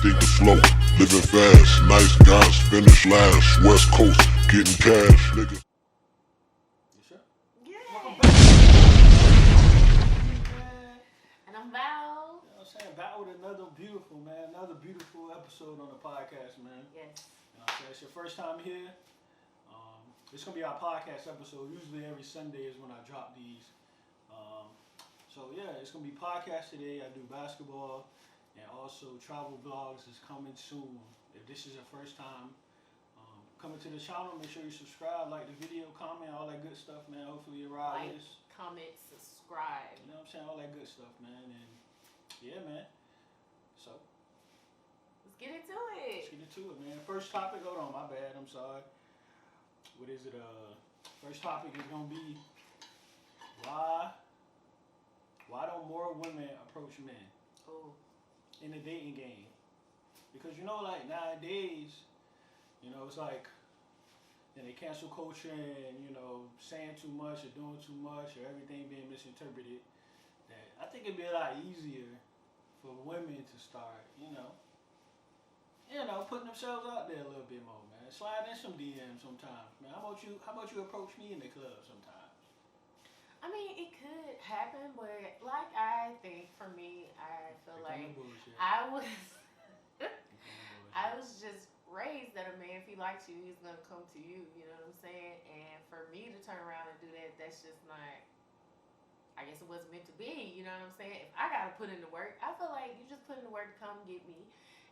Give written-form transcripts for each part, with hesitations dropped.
speak the flow. Living fast, nice guys, finish last. West Coast, getting cash, nigga. You sure? Yeah. Welcome back. Man. And I'm Val. You know what I'm saying? Back with another beautiful, man. Another beautiful episode on the podcast, man. Yes. You know what I'm saying? It's your first time here. It's going to be our podcast episode. Usually every Sunday is when I drop these. So, yeah, it's going to be podcast today. I do basketball. And also travel vlogs is coming soon. If this is your first time coming to the channel, make sure you subscribe, like the video, comment, all that good stuff, man. Hopefully you ride Like, this. comment, subscribe. You know what I'm saying? All that good stuff, man. And yeah, man. So Let's get into let's it. get into it, man. First topic, hold on, my bad, I'm sorry. What is it? First topic is gonna be why don't more women approach men Oh. in the dating game? Because you know, like nowadays, you know, it's like they cancel culture and, you know, saying too much or doing too much or everything being misinterpreted. That I think it'd be a lot easier for women to start, putting themselves out there a little bit more, man. Slide in some DMs sometimes, man. How about you approach me in the club sometimes? I mean, it could happen, but like I think for me, I feel like I was I was just raised that a man, if he likes you, he's gonna come to you. You know what I'm saying? And for me to turn around and do that, that's just not. I guess it wasn't meant to be. You know what I'm saying? If I gotta put in the work, I feel like you just put in the work to come get me,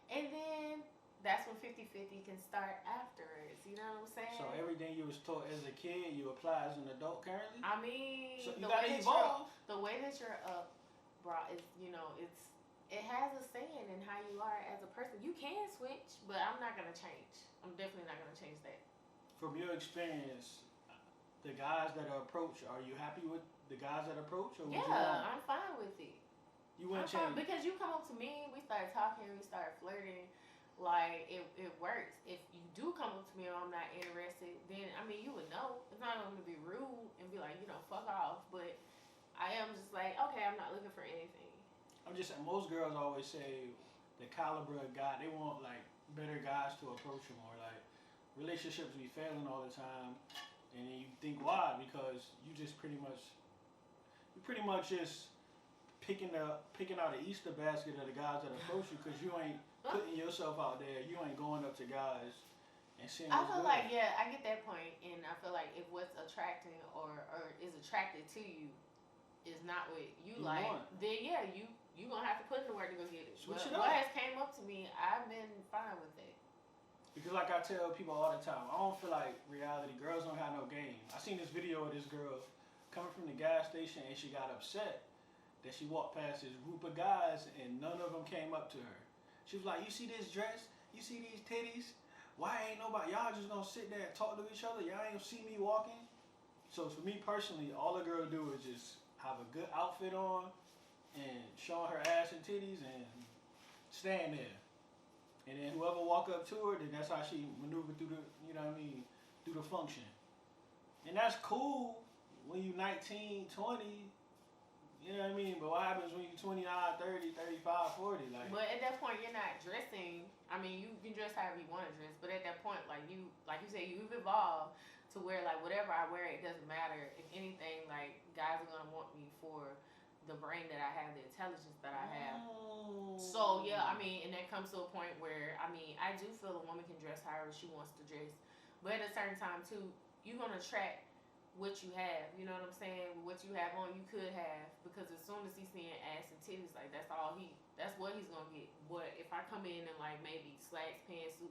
and then that's when 50-50 can start afterwards. You know what I'm saying? So everything you was taught as a kid, you apply as an adult currently? I mean, so you gotta evolve. The way that you're up, brought is, it has a saying in how you are as a person. You can switch, but I'm not gonna change. I'm definitely not gonna change that. From your experience, the guys that approach, are you happy with the guys that approach, or would you want? I'm fine with it. You wouldn't change because you come up to me, we started talking, we started flirting. Like, it works. If you do come up to me and I'm not interested, then, I mean, you would know. It's not going to be rude and be like, fuck off. But I am just like, okay, I'm not looking for anything. I'm just saying, most girls always say the caliber of guy, they want, like, better guys to approach them, or, like, relationships be failing all the time. And then you think, why? Because you pretty much just picking out the Easter basket of the guys that approach you, because you ain't putting yourself out there. You ain't going up to guys and seeing what's I feel good. like, I get that point, and I feel like if what's attracting or is attracted to you is not what you like, then you gonna have to put in the work to go get it. Switch but it up. What has came up to me, I've been fine with it. Because like I tell people all the time, I don't feel like reality girls don't have no game. I seen this video of this girl coming from the gas station, and she got upset that she walked past this group of guys and none of them came up to her. She was like, you see this dress? You see these titties? Why ain't nobody, y'all just gonna sit there and talk to each other? Y'all ain't see me walking? So for me personally, all a girl do is just have a good outfit on and showing her ass and titties and stand there. And then whoever walk up to her, then that's how she maneuver through through the function. And that's cool when you 19, 20, you know what I mean? But what happens when you're 29, 30, 35, 40? Like, but at that point, you're not dressing. I mean, you can dress however you want to dress. But at that point, like you said, you've evolved to where, like, whatever I wear, it doesn't matter. If anything, like, guys are going to want me for the brain that I have, the intelligence that I have. So, yeah, I mean, and that comes to a point where, I mean, I do feel a woman can dress however she wants to dress. But at a certain time, too, you're going to attract what you have, you know what I'm saying? What you have on, you could have, because as soon as he's seeing ass and titties, like, that's what he's gonna get. But if I come in and, like, maybe slacks, pants, suit,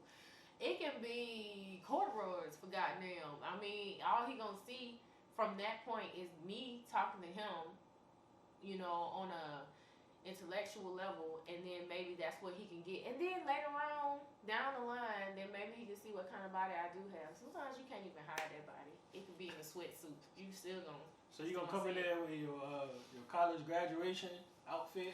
it can be corduroys, for goddamn. I mean, all he gonna see from that point is me talking to him, on a intellectual level, and then maybe that's what he can get. And then later on, down the line, then maybe he can see what kind of body I do have. Sometimes you can't even hide that body. It could be in a sweatsuit. You still gonna. So you gonna come in there with your college graduation outfit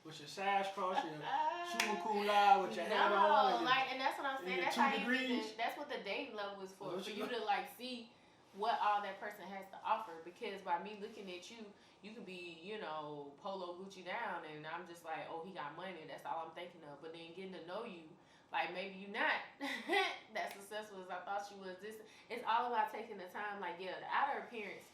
with your sash cross, your super Kool Aid with your hat on, and that's what I'm saying. That's how that's what the dating level is for. For you to, like, see what all that person has to offer. Because by me looking at you, you could be, you know, Polo Gucci down, and I'm just like, oh, he got money. That's all I'm thinking of. But then getting to know you, like maybe you're not that successful as I thought you was. This, it's all about taking the time. Like, yeah, the outer appearance,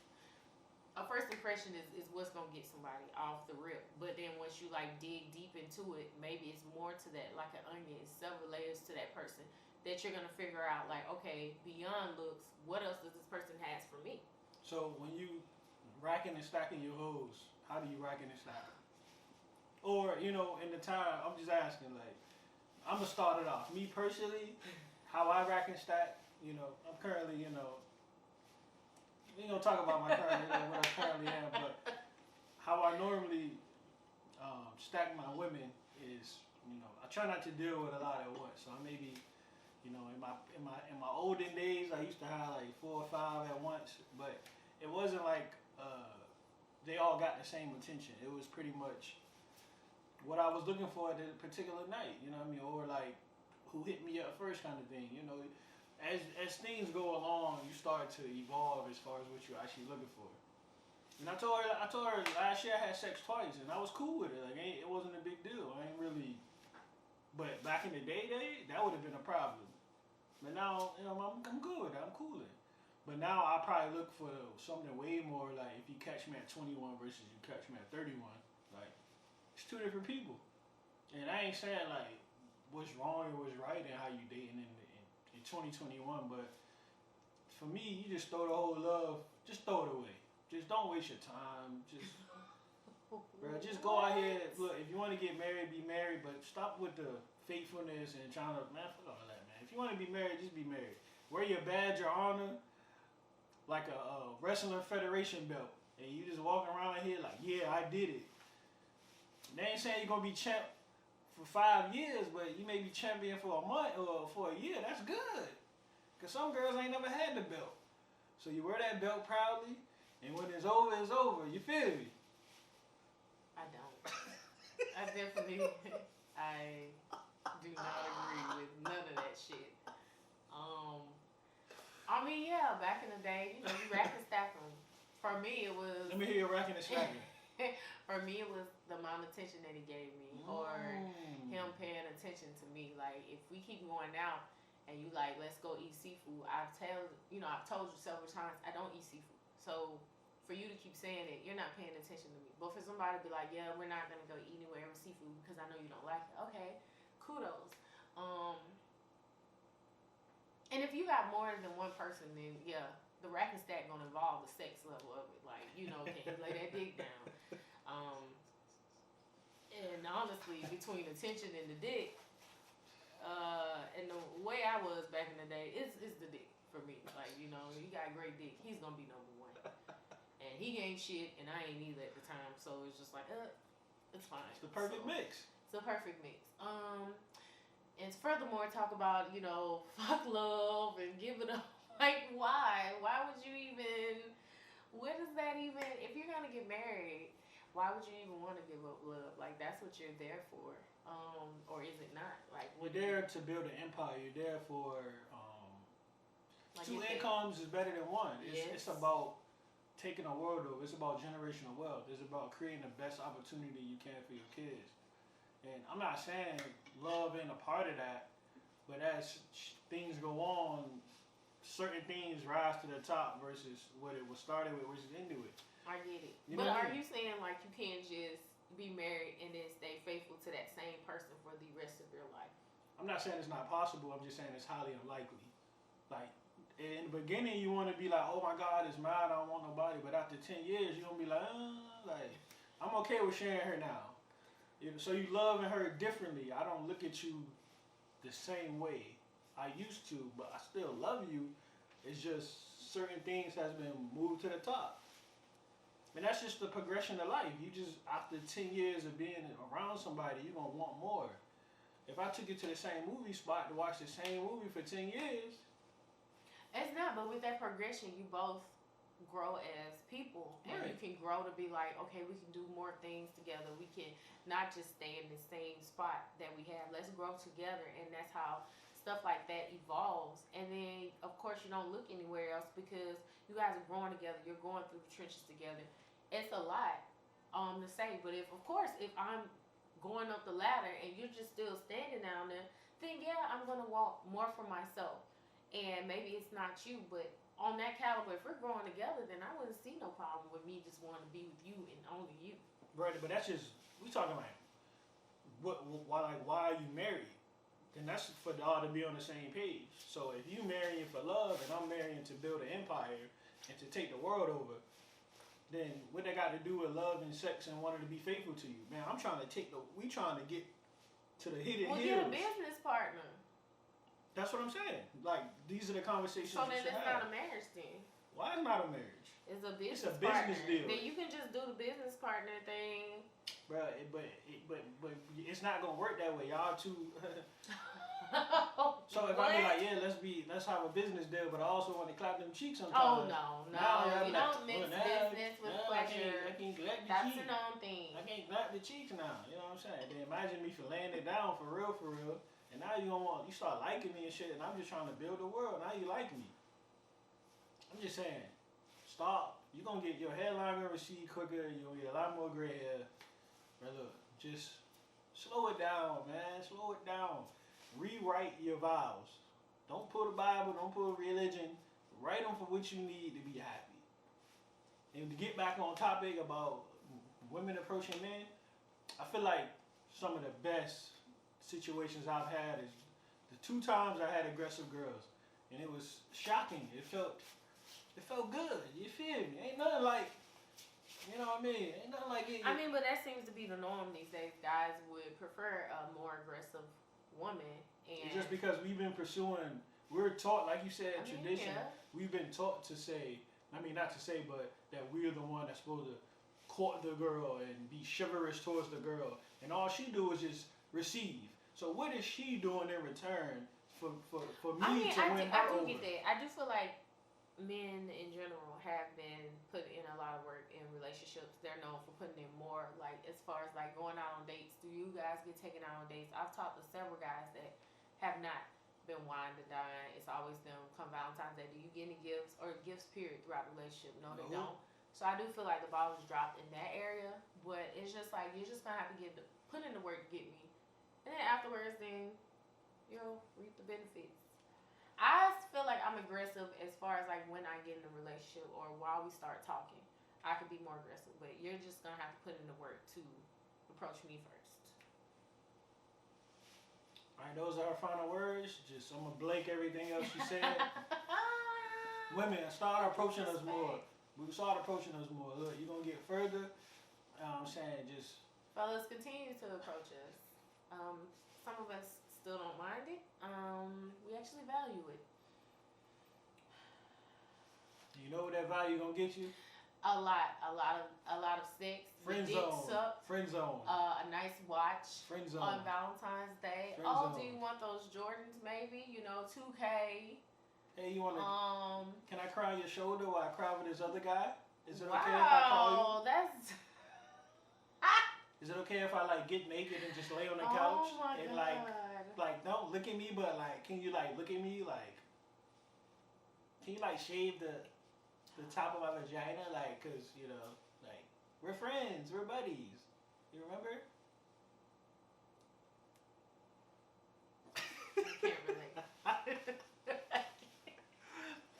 a first impression is what's gonna get somebody off the rip. But then once you like dig deep into it, maybe it's more to that, like an onion. It's several layers to that person that you're gonna figure out. Like, okay, beyond looks, what else does this person has for me? So when you racking and stacking your hoes, how do you racking and stack them? Or, you know, in the time, I'm just asking, like, I'm gonna start it off. Me personally, how I rack and stack, you know, I'm currently, you know, we ain't gonna talk about my current, you know, what I currently am, but how I normally stack my women is, you know, I try not to deal with a lot at once. So I maybe, you know, in my olden days, I used to have like 4 or 5 at once, but it wasn't like they all got the same attention. It was pretty much what I was looking for at a particular night, you know what I mean? Or like who hit me up first kind of thing, you know. As things go along, you start to evolve as far as what you're actually looking for. And I told her last year I had sex twice, and I was cool with it. Like, it wasn't a big deal. I ain't really. But back in the day, that would have been a problem. But now, you know, I'm good. I'm cooling. But now I probably look for something way more like if you catch me at 21 versus you catch me at 31. Like, it's 2 different people. And I ain't saying like what's wrong or what's right in how you dating in 2021, but for me, you just throw the whole love, just throw it away. Just don't waste your time. Just, bro, just go out here. Look, if you want to get married, be married, but stop with the faithfulness and trying to, man, fuck all that, man. If you want to be married, just be married. Wear your badge, your honor, like a wrestling federation belt, and you just walking around here like, yeah, I did it. They ain't saying you're gonna be champ for 5 years, but you may be champion for a month or for a year. That's good, cause some girls ain't never had the belt. So you wear that belt proudly, and when it's over, it's over. You feel me? I don't. I definitely, I do not agree with none of that shit. I mean, yeah, back in the day, you know, you rack and stack them. For me, it was. Let me hear you racking and stacking. For me, it was the amount of attention that he gave me, or him paying attention to me. Like, if we keep going out and you like, let's go eat seafood. I've told you several times, I don't eat seafood. So for you to keep saying it, you're not paying attention to me. But for somebody to be like, yeah, we're not gonna go eat anywhere with seafood because I know you don't like it. Okay, kudos. And if you got more than one person, then yeah, the rack and stack gonna involve the sex level of it. Like, you know, can you lay that dick down? And honestly, between the tension and the dick, and the way I was back in the day, it's the dick for me. Like, you know, you got great dick, he's gonna be number one. And he ain't shit, and I ain't either at the time. So it's just like, it's fine. It's the perfect mix. It's a perfect mix. And furthermore, talk about, you know, fuck love and give it up. Like, why? Why would you even, what is that even, if you're going to get married, why would you even want to give up love? Like, that's what you're there for. Or is it not? Like, you're there to build an empire. You're there for, like 2 incomes is better than one. It's about taking a world over. It's about generational wealth. It's about creating the best opportunity you can for your kids. And I'm not saying love ain't a part of that, but as things go on, certain things rise to the top versus what it was started with, which is into it. I get it. You but are you saying like you can't just be married and then stay faithful to that same person for the rest of your life? I'm not saying it's not possible. I'm just saying it's highly unlikely. Like, in the beginning, you want to be like, oh my God, it's mine, I don't want nobody. But after 10 years, you're going to be like, I'm okay with sharing her now. So you loving her differently. I don't look at you the same way I used to, but I still love you. It's just certain things has been moved to the top. And that's just the progression of life. You just, after 10 years of being around somebody, you're going to want more. If I took you to the same movie spot to watch the same movie for 10 years. It's not, but with that progression, you both grow as people. And right. You can grow to be like, okay, we can do more things together. We can not just stay in the same spot that we have. Let's grow together. And that's how stuff like that evolves, and then of course you don't look anywhere else because you guys are growing together. You're going through the trenches together. It's a lot to say, but if I'm going up the ladder and you're just still standing down there, then yeah, I'm gonna walk more for myself. And maybe it's not you, but on that caliber, if we're growing together, then I wouldn't see no problem with me just wanting to be with you and only you. Right, but that's just we talking like why are you married? Then that's for y'all to be on the same page. So if you marrying for love and I'm marrying to build an empire and to take the world over, then what they got to do with love and sex and wanting to be faithful to you? Man, we trying to get to the hidden hills. Well, get a business partner. That's what I'm saying. Like, these are the conversations So then you should it's have. not a marriage then. Why is it not a marriage? It's a business It's a business partner. deal. Then you can just do the business partner thing. Bro, but it's not gonna work that way. Y'all too. So if I be like, yeah, let's have a business deal, but I also want to clap them cheeks sometimes. Oh no, Now you don't mix business with pleasure. I can't clap the That's cheeks. an own thing. I can't clap the cheeks now. You know what I'm saying? Then imagine me for laying it down for real, and now you start liking me and shit, and I'm just trying to build the world. Now you like me. I'm just saying, stop. You're gonna get your hairline gonna recede quicker. You're gonna get a lot more gray hair. Brother, just slow it down, man. Slow it down. Rewrite your vows. Don't put a Bible, don't put a religion. Write them for what you need to be happy. And to get back on topic about women approaching men, I feel like some of the best situations I've had is the 2 times I had aggressive girls. And it was shocking. It felt good. You feel me? Ain't nothing like, you know what I mean? Ain't nothing like it. I mean, but that seems to be the norm these days. Guys would prefer a more aggressive woman. And it's just because we're taught, like you said, tradition. Yeah. We've been taught to say, not to say, but that we're the one that's supposed to court the girl and be chivalrous towards the girl. And all she do is just receive. So what is she doing in return for me to win her over? I do get that. I do feel like men in general have been put in a lot of work in relationships. They're known for putting in more, like as far as like going out on dates. Do you guys get taken out on dates? I've talked to several guys that have not been wine to dine. It's always them come Valentine's Day. Do you get any gifts or gifts period throughout the relationship? No, they don't. So I do feel like the ball is dropped in that area, but it's just like you're just gonna have to put in the work to get me, and then afterwards, then you'll reap the benefits. I feel like I'm aggressive as far as like when I get in a relationship or while we start talking. I could be more aggressive, but you're just gonna have to put in the work to approach me first. All right, those are our final words. I'm gonna blank everything else you said. Women, start approaching us more. Start approaching us more. Look, you're gonna get further. I'm saying just. Fellas, continue to approach us. Some of us still don't mind it. We actually value it. You know what that value gonna get you? A lot of sex. Friend dick zone. suck, Friend zone. a nice watch. Friend zone. On Valentine's Day. Friend Do zone. you want those Jordans? Maybe 2K. Hey, you wanna? Can I cry on your shoulder while I cry with this other guy? Is it wow, okay if I call you? That's. Is it okay if I like get naked and just lay on the couch Oh my and God. like don't look at me, but like can you like look at me like? Can you like shave the top of my vagina, like, cause like we're friends, we're buddies. You remember? I can't relate.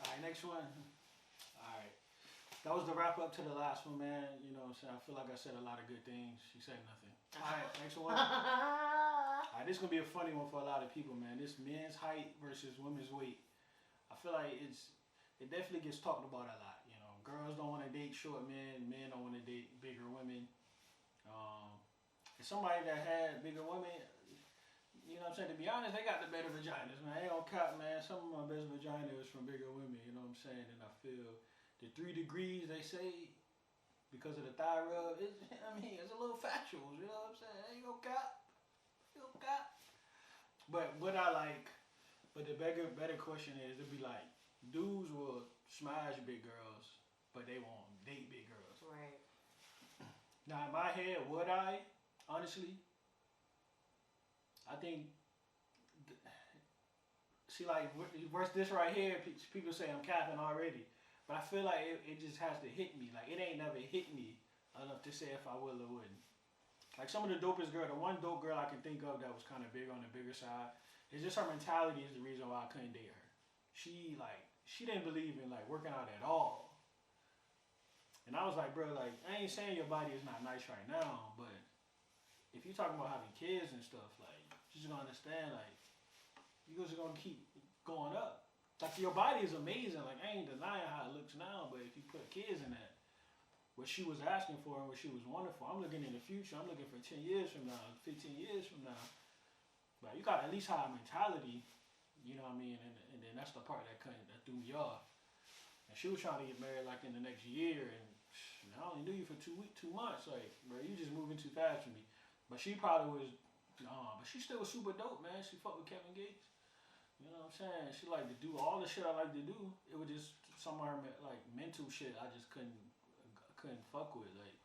Alright, next one. Alright. That was the wrap up to the last one, man. You know what I'm saying? I feel like I said a lot of good things. She said nothing. Alright, next one. Alright, this is gonna be a funny one for a lot of people, man. This men's height versus women's weight. I feel like it definitely gets talked about a lot. Girls don't want to date short men. Men don't want to date bigger women. And somebody that had bigger women, you know what I'm saying? To be honest, they got the better vaginas, man. I ain't gonna cop, man. Some of my best vagina is from bigger women. You know what I'm saying? And I feel the 3 degrees they say because of the thigh rub. It's a little factual. You know what I'm saying? I ain't gonna cop. But what I like, but the better question is, it'd be like, dudes will smash big girls, but they won't date big girls. Right. Now, in my head, would I? Honestly, I think see, like, versus this right here, people say I'm capping already. But I feel like it just has to hit me. Like, it ain't never hit me enough to say if I will or wouldn't. Like, some of the dopest girl, the one dope girl I can think of that was kind of big on the bigger side, it's just her mentality is the reason why I couldn't date her. She didn't believe in, like, working out at all. And I was like, bro, like, I ain't saying your body is not nice right now, but if you're talking about having kids and stuff, like, you're just gonna understand, like, you're just gonna keep going up. Like, your body is amazing. Like, I ain't denying how it looks now, but if you put kids in that, what she was asking for and what she was wanting for, I'm looking in the future. I'm looking for 10 years from now, 15 years from now. But you got to at least have a mentality, you know what I mean? And then that's the part that threw me off. And she was trying to get married, like, in the next year, and I only knew you for 2 months. Like, bro, you just moving too fast for me. But she probably was, but she still was super dope, man. She fucked with Kevin Gates. You know what I'm saying? She like to do all the shit I like to do. It was just some of her like mental shit I just couldn't fuck with. Like,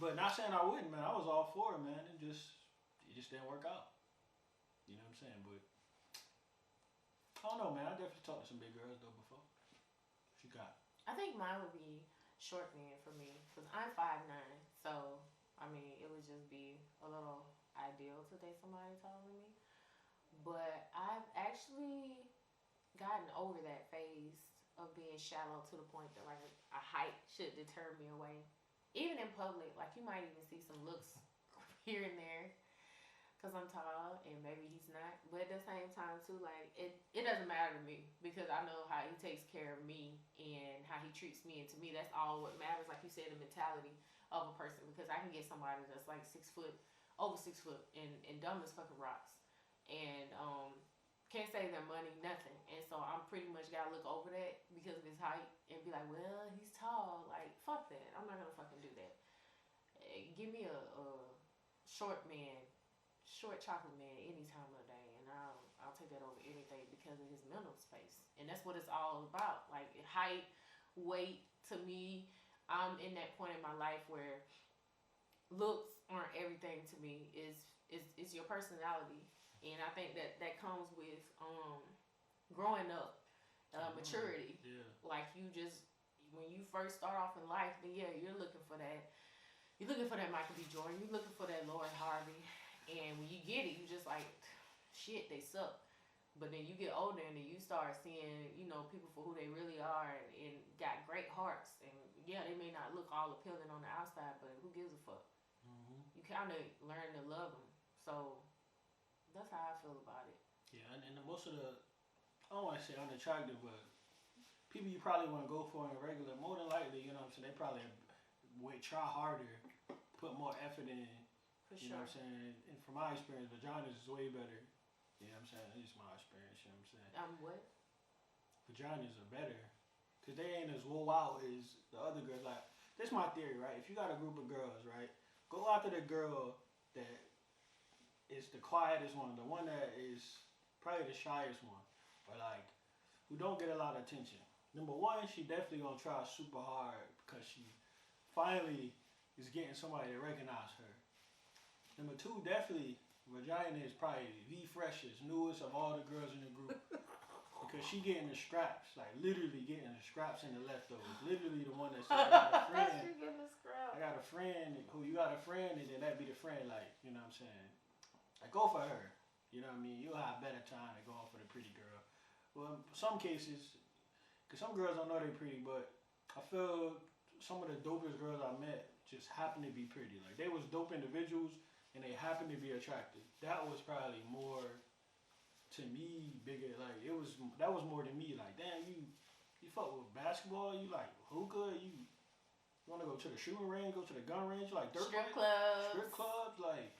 but not saying I wouldn't, man. I was all for it, man. It just didn't work out. You know what I'm saying? But I don't know, man. I definitely talked to some big girls though before. What you got? I think mine would be short men for me because I'm 5'9", so I mean it would just be a little ideal to date somebody taller than me. But I've actually gotten over that phase of being shallow to the point that like a height should deter me away. Even in public, like you might even see some looks here and there because I'm tall and maybe he's not. But at the same time too, like it doesn't matter to me because I know how he takes care of me and how he treats me. And to me, that's all what matters. Like you said, the mentality of a person, because I can get somebody that's like 6 foot, over 6 foot and dumb as fucking rocks. And can't save their money, nothing. And so I'm pretty much gotta look over that because of his height and be like, well, he's tall. Like, fuck that. I'm not gonna fucking do that. Give me a short man, short chocolate man any time of the day, and I'll take that over anything because of his mental space. And that's what it's all about. Like height, weight. To me, I'm in that point in my life where looks aren't everything to me. It's your personality. And I think that comes with growing up, maturity. Yeah. Like you just, when you first start off in life, then yeah, you're looking for that. You're looking for that Michael B. Jordan. You're looking for that Lauren Harvey. And when you get it, you just like, shit, they suck. But then you get older and then you start seeing, you know, people for who they really are and got great hearts. And yeah, they may not look all appealing on the outside, but who gives a fuck? Mm-hmm. You kind of learn to love them. So that's how I feel about it. Yeah, and most of the, I don't want to say unattractive, but people you probably want to go for in regular, more than likely, you know what I'm saying, they probably would try harder, put more effort in. For you sure. know what I'm saying? And from my experience, vaginas is way better. You know what I'm saying? That's just my experience, you know what I'm saying? What? Vaginas are better. Because they ain't as woe out as the other girls. Like, this is my theory, right? If you got a group of girls, right, go after the girl that is the quietest one, the one that is probably the shyest one, or like, who don't get a lot of attention. Number one, she definitely gonna try super hard because she finally is getting somebody to recognize her. Number two, definitely, vagina is probably the freshest, newest of all the girls in the group. Because she getting the scraps, like literally getting the scraps and the leftovers. Literally the one that said, I got a friend. She getting the scraps. I got a friend who you got a friend, and then that be the friend, like, you know what I'm saying? Like, go for her. You know what I mean? You'll have better time than going for the pretty girl. Well, in some cases, because some girls don't know they're pretty, but I feel some of the dopest girls I met just happen to be pretty. Like, they was dope individuals, and they happen to be attractive. That was probably more, to me, bigger. Like, that was more than me. Like, damn, you fuck with basketball, you like hookah, you want to go to the shooting range, go to the gun range, like dirt strip bike, clubs, like,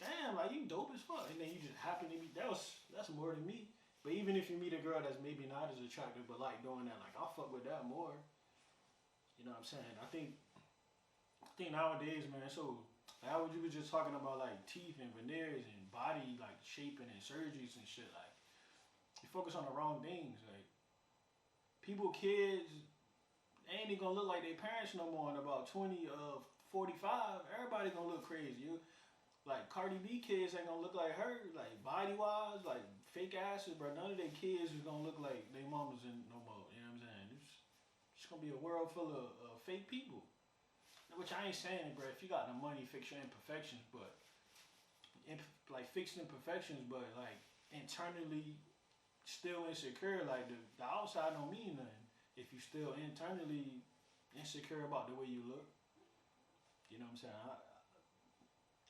damn, like you dope as fuck. And then you just happen to be, that's more than me. But even if you meet a girl that's maybe not as attractive, but like doing that, like I'll fuck with that more. You know what I'm saying? I think nowadays, man, so like you was just talking about like teeth and veneers and body like shaping and surgeries and shit. Like you focus on the wrong things. Like kids ain't even gonna look like their parents no more in about 20 of 45. Everybody gonna look crazy. Like Cardi B kids ain't gonna look like her, like body wise, like fake asses, bro. None of their kids is gonna look like their mamas in no more. You know what I'm saying? It's gonna be a world full of fake people. Which I ain't saying, bro. If you got the money, fix your imperfections, but like fix imperfections, but like internally still insecure. Like the outside don't mean nothing if you still internally insecure about the way you look. You know what I'm saying?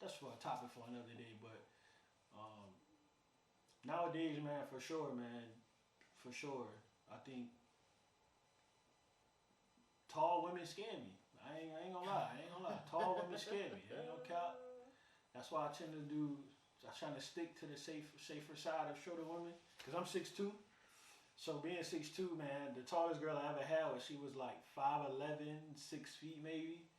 That's for a topic for another day, but nowadays, man, for sure, I think tall women scare me. I ain't gonna lie. Tall women scare me. I ain't gonna count. That's why I tend to stick to the safer side of shorter women, cause I'm 6'2". So being 6'2", man, the tallest girl I ever had was, she was like 5'11", 6 feet maybe.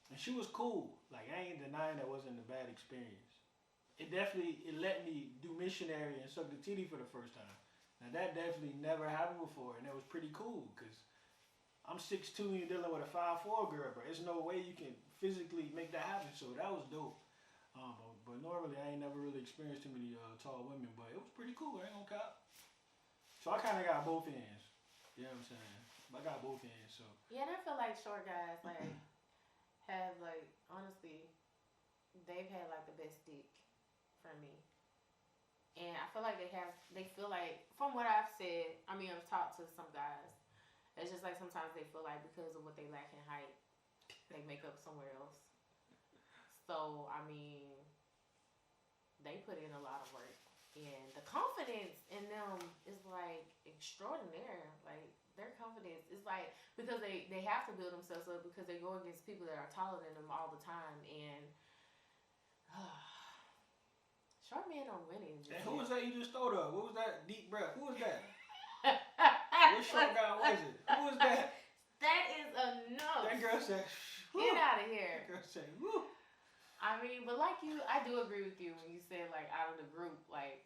And she was cool. Like, I ain't denying that wasn't a bad experience. It let me do missionary and suck the titty for the first time. Now that definitely never happened before, and it was pretty cool, because I'm 6'2" and you're dealing with a 5'4" girl, bro. There's no way you can physically make that happen, so that was dope. But normally I ain't never really experienced too many tall women, but it was pretty cool. I ain't gonna cop. So I kind of got both ends. You know what I'm saying? I got both ends, so. Yeah, and I feel like short guys, like, have, like, honestly, they've had, like, the best dick for me. And I feel like they feel like, from what I've said, I mean, I've talked to some guys, it's just like sometimes they feel like because of what they lack in height, they make up somewhere else. So, I mean, they put in a lot of work. And the confidence in them is like extraordinary. Like their confidence is like, because they have to build themselves up because they go against people that are taller than them all the time. And short men are winning. And who was that you just thought of? What was that deep breath? Who was that? What short guy was it? Who was that? That is enough. That girl said, get out of here. That girl said, woo. I mean, but like you, I do agree with you when you said, like, out of the group, like,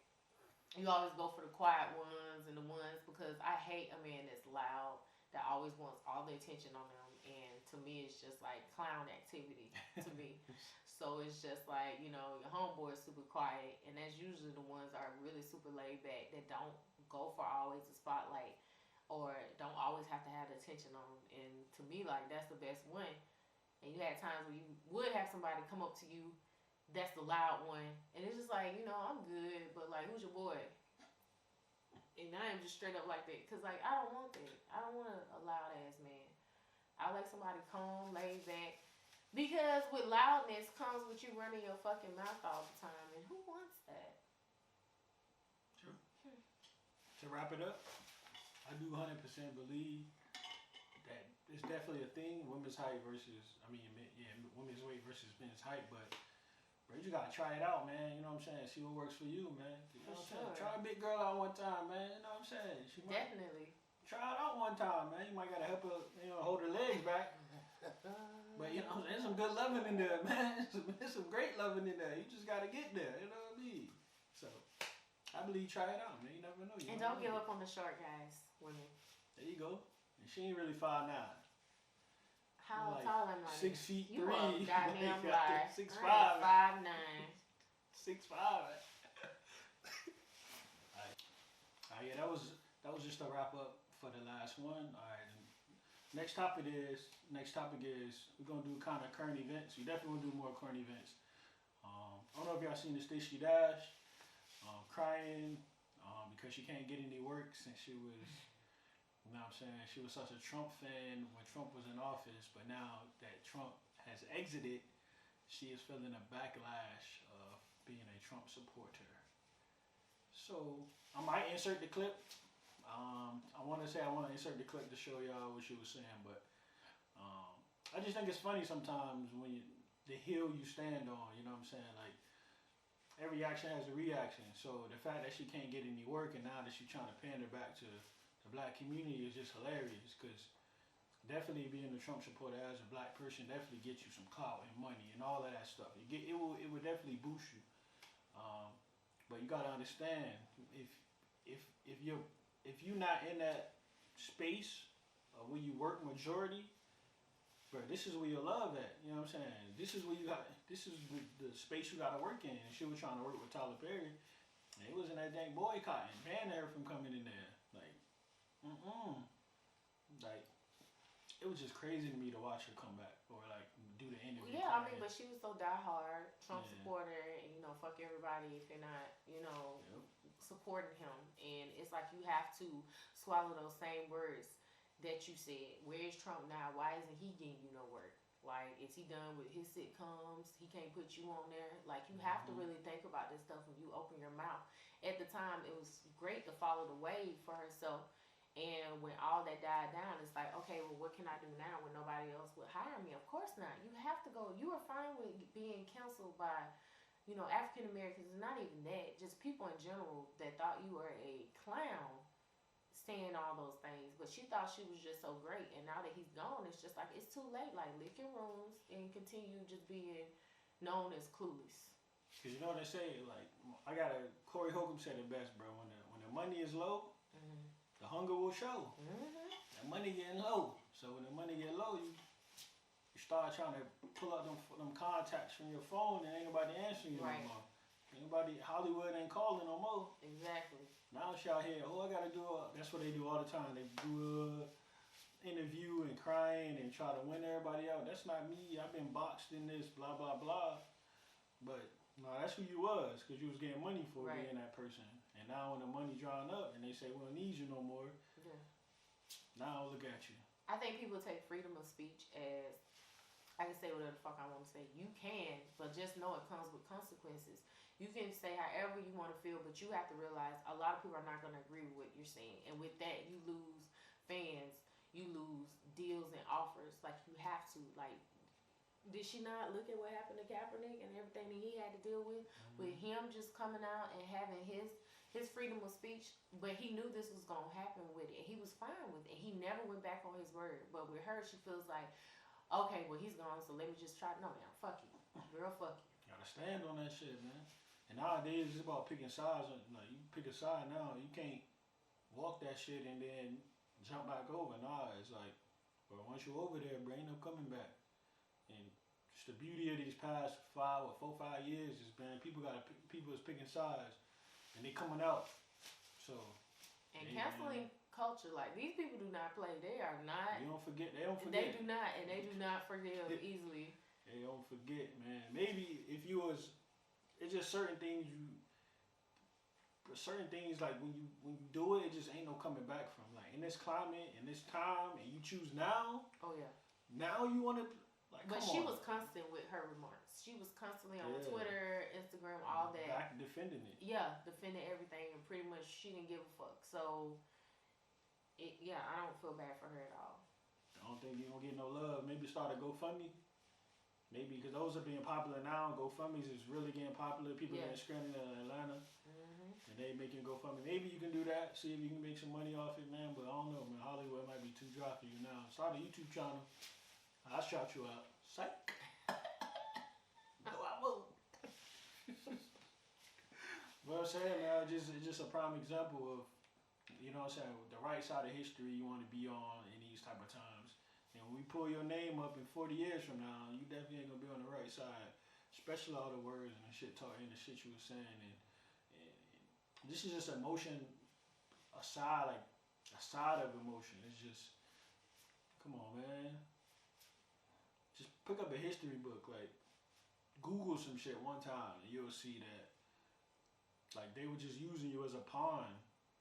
you always go for the quiet ones and the ones, because I hate a man that's loud, that always wants all the attention on them, and to me, it's just like clown activity to me. So it's just like, you know, your homeboy is super quiet, and that's usually the ones that are really super laid back, that don't go for always the spotlight, or don't always have to have the attention on them, and to me, like, that's the best one. And you had times where you would have somebody come up to you, that's the loud one, and it's just like, you know, I'm good, but like, who's your boy? And I am just straight up like that, cause like, I don't want that. I don't want a loud ass man. I like somebody calm, laid back, because with loudness comes with you running your fucking mouth all the time, and who wants that? True. To wrap it up, I do 100% believe that it's definitely a thing, women's height versus, women's weight versus men's height, but bro, you just gotta try it out, man. You know what I'm saying? See what works for you, man. You know what I'm saying? Try a big girl out one time, man. You know what I'm saying? Definitely. Try it out one time, man. You might gotta help her, hold her legs back. But you know, there's some good loving in there, man. There's some great loving in there. You just gotta get there. You know what I mean? So I believe try it out, man. You never know. And don't give up on the short guys, women. There you go. And she ain't really 5'9". How like tall am I? 6 feet 3. You a goddamn liar. 6'5". 5'9". 6'5". Yeah, that was just a wrap up for the last one. All right. Next topic is we're gonna do kind of current events. We definitely gonna do more current events. I don't know if y'all seen the Stacy Dash crying because she can't get any work since she was, you know what I'm saying, she was such a Trump fan when Trump was in office, but now that Trump has exited, she is feeling a backlash of being a Trump supporter. So I might insert the clip. I want to insert the clip to show y'all what she was saying, but I just think it's funny sometimes when the hill you stand on, you know what I'm saying? Like, every action has a reaction. So the fact that she can't get any work and now that she's trying to pander back to the black community is just hilarious, because definitely being a Trump supporter as a black person definitely gets you some clout and money and all of that stuff. It will definitely boost you. But you gotta understand, if you're not in that space where you work majority, bro, this is where your love at. You know what I'm saying? This is where you got. This is the space you got to work in. And she was trying to work with Tyler Perry. And it was in that dang boycotting, banning her from coming in there. Like, like, it was just crazy to me to watch her come back or like do the interview. Yeah, I mean, but she was so diehard Trump supporter, and fuck everybody if you're not, supporting him. And it's like you have to swallow those same words that you said. Where is Trump now? Why isn't he getting you no work? Like, is he done with his sitcoms? He can't put you on there. Like, you have to really think about this stuff when you open your mouth. At the time, it was great to follow the wave for herself. And when all that died down, it's like, okay, well, what can I do now when nobody else would hire me? Of course not. You have to go. You were fine with being canceled by, African Americans. It's not even that. Just people in general that thought you were a clown saying all those things. But she thought she was just so great. And now that he's gone, it's just like, it's too late. Like, lick your wounds and continue just being known as clueless. Because you know what they say? Like, Corey Holcomb said it best, bro. When the money is low, the hunger will show. That money getting low. So when the money get low, you start trying to pull out them contacts from your phone and ain't nobody answering you no more. Hollywood ain't calling no more. Exactly. Now she out here, I gotta do that's what they do all the time. They do interview and crying and try to win everybody out. That's not me. I've been boxed in this, blah, blah, blah. But no, that's who you was, because you was getting money for being that person. And now when the money drying up and they say, we don't need you no more, now look at you. I think people take freedom of speech as, I can say whatever the fuck I want to say. You can, but just know it comes with consequences. You can say however you want to feel, but you have to realize a lot of people are not going to agree with what you're saying. And with that, you lose fans, you lose deals and offers. Like, you have to, like, did she not look at what happened to Kaepernick and everything that he had to deal with him just coming out and having his freedom of speech? But he knew this was going to happen with it, and he was fine with it. He never went back on his word. But with her, she feels like, okay, well, he's gone, so let me just try. No, man, fuck you. Girl, fuck you. Gotta stand on that shit, man. And nowadays, it's about picking sides. Like, you pick a side now, you can't walk that shit and then jump back over. Nah, it's like, well, once you're over there, bro, ain't no coming back. And just the beauty of these past 4 or 5 years is, man, people is picking sides, and they coming out. So. And canceling culture, like, these people do not play. They are not. They don't forget. They do not, and they do not forgive easily. They don't forget, man. Maybe if you was, it's just certain things like when you do it, it just ain't no coming back from. Like, in this climate, in this time, and you choose now. Oh yeah. Now you want to. Like, but she was constant with her remarks. She was constantly on Twitter, Instagram, all that. Back defending it. Yeah, defending everything, and pretty much she didn't give a fuck. So, I don't feel bad for her at all. I don't think you're going to get no love. Maybe start a GoFundMe. Maybe, because those are being popular now. GoFundMes is really getting popular. People getting stranded in Atlanta. And they making GoFundMe. Maybe you can do that. See if you can make some money off it, man. But I don't know, man. Hollywood might be too dry for you now. Start a YouTube channel. I'll shout you out. Psych. No, I won't. But I'm saying, man, it's just a prime example of, you know what I'm saying, the right side of history you want to be on in these type of times. And when we pull your name up in 40 years from now, you definitely ain't going to be on the right side. Especially all the words and the shit talking and the shit you were saying. And this is just emotion, a side of emotion. It's just, come on, man. Just pick up a history book, like Google some shit one time and you'll see that, like, they were just using you as a pawn.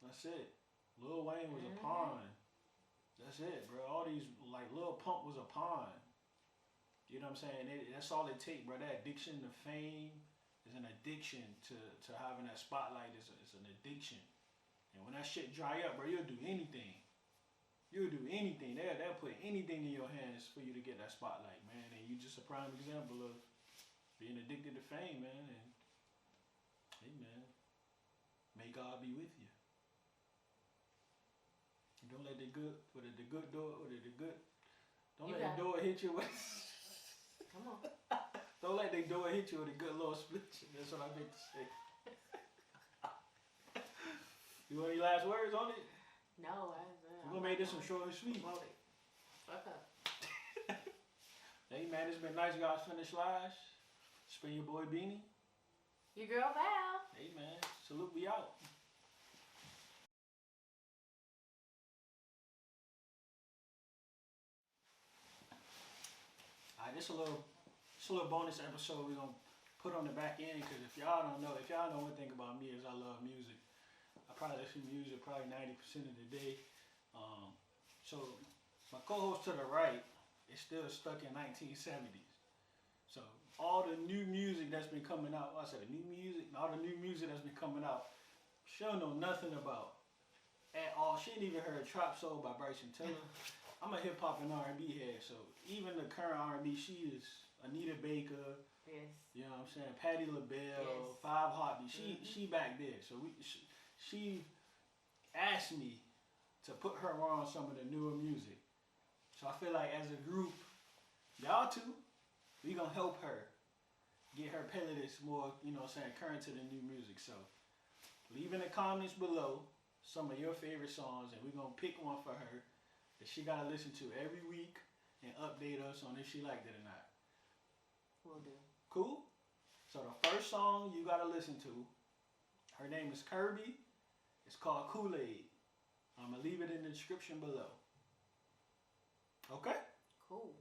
That's it. Lil Wayne was a pawn. That's it, bro. All these, like, Lil Pump was a pawn. You know what I'm saying? That's all it takes, bro. That addiction to fame is an addiction to having that spotlight. It's an addiction. And when that shit dry up, bro, you'll do anything. You'll do anything. They'll put anything in your hands for you to get that spotlight, man. And you just a prime example of being addicted to fame, man. And hey, man, may God be with you. Don't let the good door hit you with. Come on. Don't let the door hit you with a good little split. That's what I meant to say. You want any last words on it? No, We're gonna make this some short and sweet. Fuck up. Hey man, it's been nice, guys. Finish lives. It's been your boy Beanie. Your girl Val. Hey man, salute, we out. Alright, this a little bonus episode we're gonna put on the back end because if y'all know one thing about me is I love music. I probably listen to music probably 90% of the day. So my co-host to the right is still stuck in 1970s. So all the new music that's been coming out, all the new music that's been coming out, she don't know nothing about at all. She ain't even heard Trap Soul by Bryson Tiller. I'm a hip hop and R&B head, so even the current R&B, she is Anita Baker. Yes. You know what I'm saying? Patti LaBelle, Yes. Five Heartbeat. She back there. So she asked me to put her on some of the newer music. So I feel like as a group, y'all two, we gonna help her get her playlist more, you know what I'm saying, current to the new music. So leave in the comments below some of your favorite songs and we're gonna pick one for her that she gotta listen to every week and update us on if she liked it or not. Will do. Cool? So the first song you gotta listen to, her name is Kirby. It's called Kool Aid. I'm gonna leave it in the description below. Okay? Cool.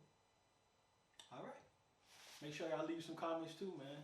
All right. Make sure y'all leave some comments too, man.